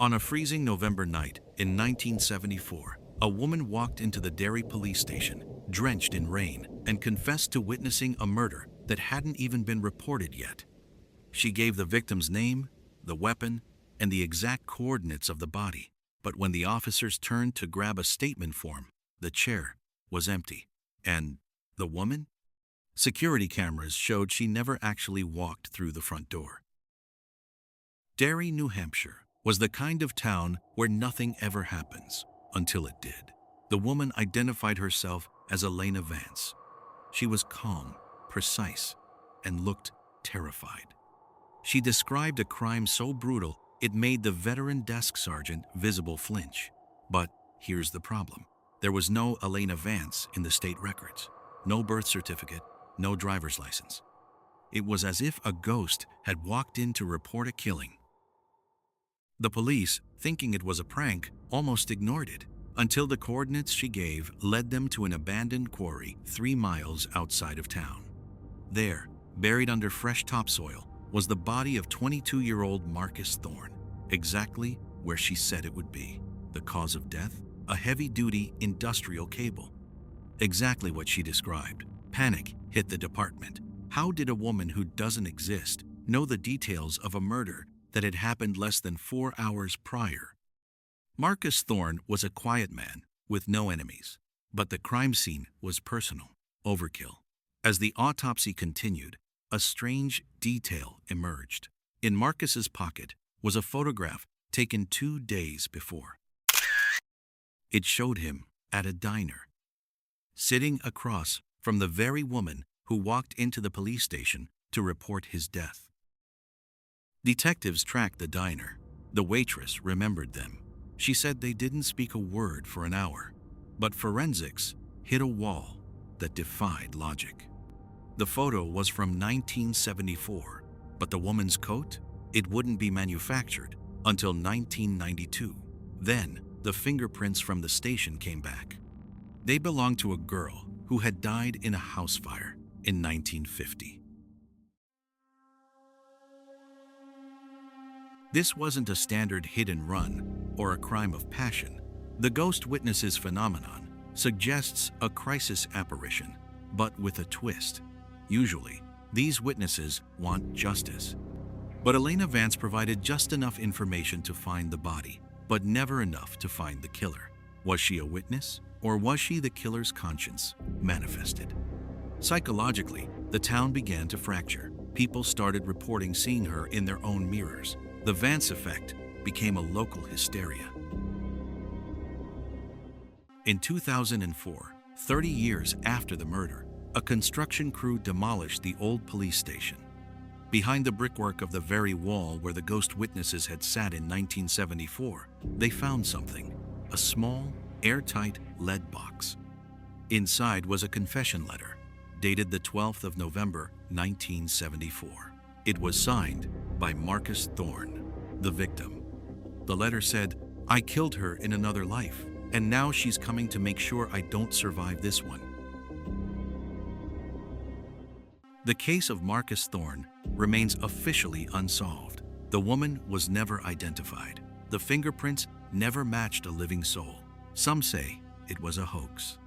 On a freezing November night in 1974, a woman walked into the Derry police station, drenched in rain, and confessed to witnessing a murder that hadn't even been reported yet. She gave the victim's name, the weapon, and the exact coordinates of the body. But when the officers turned to grab a statement form, the chair was empty. And the woman? Security cameras showed she never actually walked through the front door. Derry, New Hampshire, was the kind of town where nothing ever happens until it did. The woman identified herself as Elena Vance. She was calm, precise, and looked terrified. She described a crime so brutal it made the veteran desk sergeant visible flinch. But here's the problem. There was no Elena Vance in the state records. No birth certificate, no driver's license. It was as if a ghost had walked in to report a killing. The police, thinking it was a prank, almost ignored it, until the coordinates she gave led them to an abandoned quarry 3 miles outside of town. There, buried under fresh topsoil, was the body of 22-year-old Marcus Thorne, exactly where she said it would be. The cause of death? A heavy-duty industrial cable. Exactly what she described. Panic hit the department. How did a woman who doesn't exist know the details of a murder that had happened less than 4 hours prior? Marcus Thorne was a quiet man with no enemies, but the crime scene was personal. Overkill. As the autopsy continued, a strange detail emerged. In Marcus's pocket was a photograph taken 2 days before. It showed him at a diner, sitting across from the very woman who walked into the police station to report his death. Detectives tracked the diner. The waitress remembered them. She said they didn't speak a word for an hour, but forensics hit a wall that defied logic. The photo was from 1974, but the woman's coat? It wouldn't be manufactured until 1992. Then, the fingerprints from the station came back. They belonged to a girl who had died in a house fire in 1950. This wasn't a standard hit and run or a crime of passion. The ghost witnesses phenomenon suggests a crisis apparition, but with a twist. Usually, these witnesses want justice. But Elena Vance provided just enough information to find the body, but never enough to find the killer. Was she a witness, or was she the killer's conscience manifested? Psychologically, the town began to fracture. People started reporting seeing her in their own mirrors. The Vance effect became a local hysteria. In 2004, 30 years after the murder, a construction crew demolished the old police station. Behind the brickwork of the very wall where the ghost witnesses had sat in 1974, they found something, a small, airtight lead box. Inside was a confession letter, dated the 12th of November, 1974. It was signed by Marcus Thorne, the victim. The letter said, "I killed her in another life, and now she's coming to make sure I don't survive this one." The case of Marcus Thorne remains officially unsolved. The woman was never identified. The fingerprints never matched a living soul. Some say it was a hoax.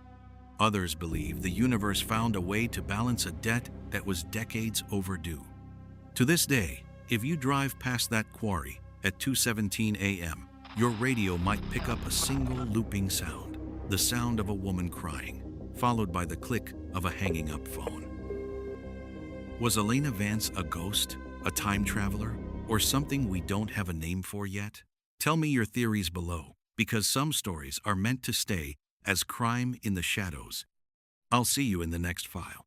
Others believe the universe found a way to balance a debt that was decades overdue. To this day, if you drive past that quarry at 2:17 a.m., your radio might pick up a single looping sound, the sound of a woman crying, followed by the click of a hanging up phone. Was Elena Vance a ghost, a time traveler, or something we don't have a name for yet? Tell me your theories below, because some stories are meant to stay as crime in the shadows. I'll see you in the next file.